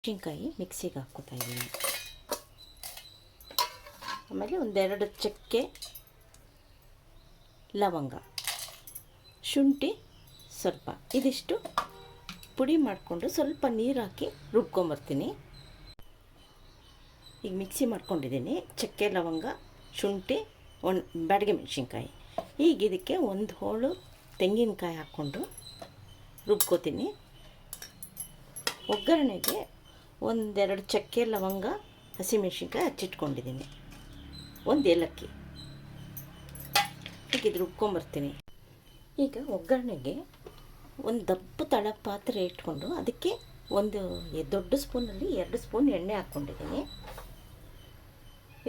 ಮೆಣಸಿನ್ಕಾಯಿ ಮಿಕ್ಸಿಗೆ ಹಾಕ್ಕೋತಾ ಇದ್ದೀನಿ. ಆಮೇಲೆ ಒಂದೆರಡು ಚಕ್ಕೆ, ಲವಂಗ, ಶುಂಠಿ ಸ್ವಲ್ಪ, ಇದಿಷ್ಟು ಪುಡಿ ಮಾಡಿಕೊಂಡು ಸ್ವಲ್ಪ ನೀರು ಹಾಕಿ ರುಬ್ಕೊಂಬರ್ತೀನಿ. ಈಗ ಮಿಕ್ಸಿ ಮಾಡ್ಕೊಂಡಿದ್ದೀನಿ. ಚಕ್ಕೆ, ಲವಂಗ, ಶುಂಠಿ, ಬ್ಯಾಡಗೆ ಮೆಣಸಿನ್ಕಾಯಿ. ಈಗ ಇದಕ್ಕೆ ಒಂದು ಹೋಳು ತೆಂಗಿನಕಾಯಿ ಹಾಕ್ಕೊಂಡು ರುಬ್ಕೋತೀನಿ. ಒಗ್ಗರಣೆಗೆ ಒಂದೆರಡು ಚಕ್ಕೆ, ಲವಂಗ, ಹಸಿಮೆಣಸಿನ್ಕಾಯಿ ಹಚ್ಚಿಟ್ಕೊಂಡಿದ್ದೀನಿ, ಒಂದು ಏಲಕ್ಕಿ. ಈಗ ಇದು ರುಬ್ಕೊಂಬರ್ತೀನಿ. ಈಗ ಒಗ್ಗರಣೆಗೆ ಒಂದು ದಪ್ಪ ತಳ ಪಾತ್ರೆ ಇಟ್ಕೊಂಡು ಅದಕ್ಕೆ ಒಂದು ದೊಡ್ಡ ಸ್ಪೂನಲ್ಲಿ 2 ಸ್ಪೂನ್ ಎಣ್ಣೆ ಹಾಕ್ಕೊಂಡಿದ್ದೀನಿ.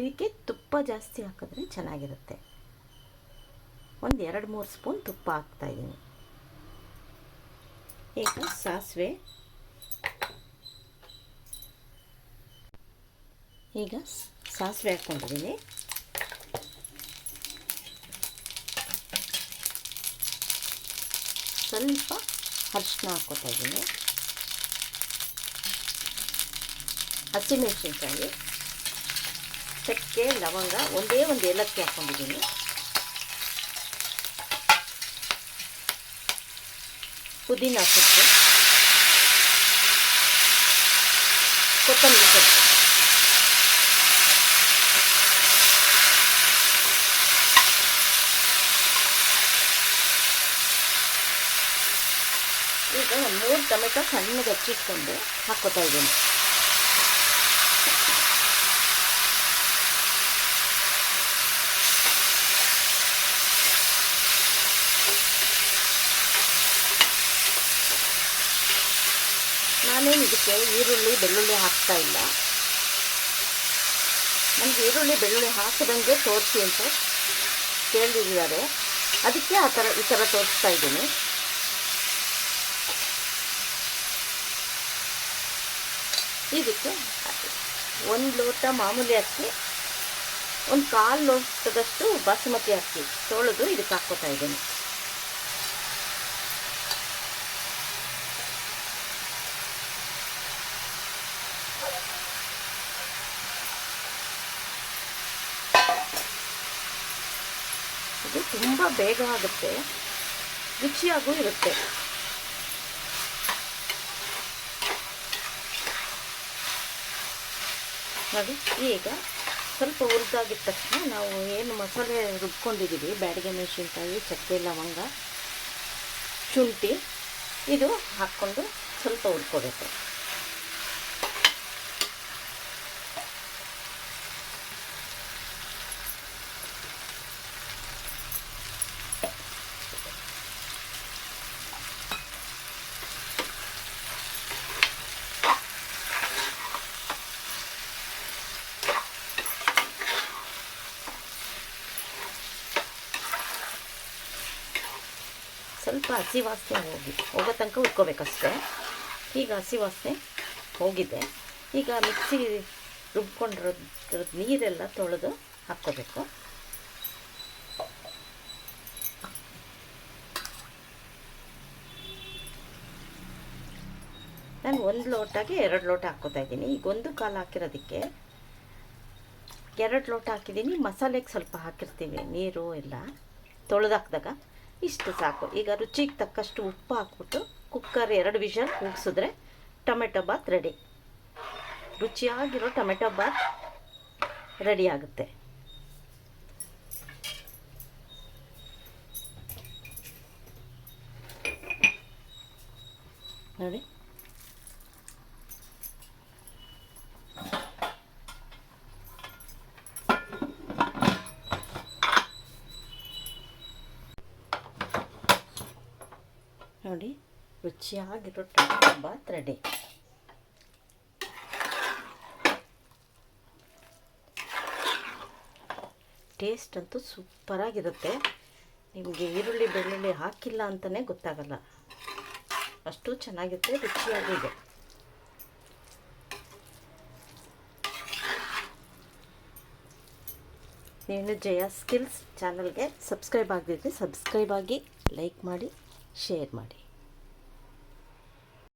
ಇದಕ್ಕೆ ತುಪ್ಪ ಜಾಸ್ತಿ ಹಾಕಿದ್ರೆ ಚೆನ್ನಾಗಿರುತ್ತೆ. ಒಂದು 2-3 ಸ್ಪೂನ್ ತುಪ್ಪ ಹಾಕ್ತಾಯಿದ್ದೀನಿ. ಈಗ ಸಾಸಿವೆ, ಹಾಕ್ಕೊಂಡಿದ್ದೀನಿ. ಸ್ವಲ್ಪ ಅರಿಶಿನ ಹಾಕ್ಕೋತಾ ಇದ್ದೀನಿ. ಹಸಿಮೆಣಸಿನ್ಕಾಯಿ, ಚಕ್ಕೆ, ಲವಂಗ, ಒಂದು ಏಲಕ್ಕಿ ಹಾಕ್ಕೊಂಡಿದ್ದೀನಿ. ಪುದೀನ ಸೊಪ್ಪು, ಕೊತ್ತಂಬರಿ ಸೊಪ್ಪು, ಈಗ 3 ಟೊಮೆಟೊ ಸಣ್ಣಗೆ ಹಚ್ಚಿಟ್ಕೊಂಡು ಹಾಕ್ಕೋತಾ ಇದ್ದೀನಿ. ನಾನೇನು ಇದಕ್ಕೆ ಈರುಳ್ಳಿ ಬೆಳ್ಳುಳ್ಳಿ ಹಾಕ್ತಾ ಇಲ್ಲ. ನನಗೆ ಈರುಳ್ಳಿ ಬೆಳ್ಳುಳ್ಳಿ ಹಾಕದಂಗೆ ತೋರಿಸಿ ಅಂತ ಕೇಳಿದ್ದಾರೆ, ಅದಕ್ಕೆ ಈ ಥರ ತೋರಿಸ್ತಾ ಇದ್ದೀನಿ. ಇದಕ್ಕೆ 1 ಲೋಟ ಮಾಮೂಲಿ ಅಕ್ಕಿ, 1/4 ಲೋಟದಷ್ಟು ಬಾಸುಮತಿ ಅಕ್ಕಿ ತೊಳೆದು ಇದಕ್ಕೆ ಹಾಕ್ಕೋತಾ ಇದ್ದೀನಿ. ಇದು ತುಂಬ ಬೇಗ ಆಗುತ್ತೆ, ರುಚಿಯಾಗೂ ಇರುತ್ತೆ. ನೋಡಿ, ಈಗ ಸ್ವಲ್ಪ ಹುರಿದಾಗಿದ್ದ ತಕ್ಷಣ ನಾವು ಏನು ಮಸಾಲೆ ರುಬ್ಕೊಂಡಿದ್ದೀವಿ, ಬ್ಯಾಡಗೆ ಮೆಣಸಿನ್ಕಾಯಿ, ಚಕ್ಕೆ, ಲವಂಗ, ಶುಂಠಿ, ಇದು ಹಾಕ್ಕೊಂಡು ಸ್ವಲ್ಪ ಹುರ್ಕೋಬೇಕು. ಸ್ವಲ್ಪ ಹಸಿ ವಾಸನೆ ಹೋಗೋ ತನಕ ಹುರ್ಕೋಬೇಕಷ್ಟೆ. ಈಗ ಹಸಿ ವಾಸನೆ ಹೋಗಿದೆ. ಈಗ ಮಿಕ್ಸಿ ರುಬ್ಕೊಂಡಿರೋದ್ರದ್ದು ನೀರೆಲ್ಲ ತೊಳೆದು ಹಾಕ್ಕೋಬೇಕು. ನಾನು 1 ಲೋಟಗೆ 2 ಲೋಟ ಹಾಕ್ಕೋತಾ ಇದ್ದೀನಿ. ಈಗ 1/4 ಹಾಕಿರೋದಕ್ಕೆ 2 ಲೋಟ ಹಾಕಿದ್ದೀನಿ. ಮಸಾಲೆಗೆ ಸ್ವಲ್ಪ ಹಾಕಿರ್ತೀವಿ, ನೀರು ಎಲ್ಲ ತೊಳೆದು ಹಾಕಿದಾಗ ಇಷ್ಟು ಸಾಕು. ಈಗ ರುಚಿಗೆ ತಕ್ಕಷ್ಟು ಉಪ್ಪು ಹಾಕ್ಬಿಟ್ಟು ಕುಕ್ಕರ್ 2 ವಿಷಲ್ ಕೂಗಿಸಿದ್ರೆ ಟೊಮೆಟೊ ಬಾತ್ ರೆಡಿ. ರುಚಿಯಾಗಿರೋ ಟೊಮೆಟೊ ಬಾತ್ ರೆಡಿ ಆಗುತ್ತೆ. ನೋಡಿ, ನೋಡಿ, ರುಚಿಯಾಗಿರೋ ಟೊಮೆಟೊ ಬಾತ್ ರೆಡಿ. ಟೇಸ್ಟ್ ಅಂತೂ ಸೂಪರಾಗಿರುತ್ತೆ. ನಿಮಗೆ ಈರುಳ್ಳಿ ಬೆಳ್ಳುಳ್ಳಿ ಹಾಕಿಲ್ಲ ಅಂತಲೇ ಗೊತ್ತಾಗಲ್ಲ, ಅಷ್ಟು ಚೆನ್ನಾಗಿರುತ್ತೆ, ರುಚಿಯಾಗಿದೆ. ನೀನು ಜಯ ಸ್ಕಿಲ್ಸ್ ಚಾನಲ್ಗೆ ಸಬ್ಸ್ಕ್ರೈಬ್ ಆಗದಿದ್ದರೆ ಸಬ್ಸ್ಕ್ರೈಬ್ ಆಗಿ, ಲೈಕ್ ಮಾಡಿ, ಶೇರ್ ಮಾಡಿ.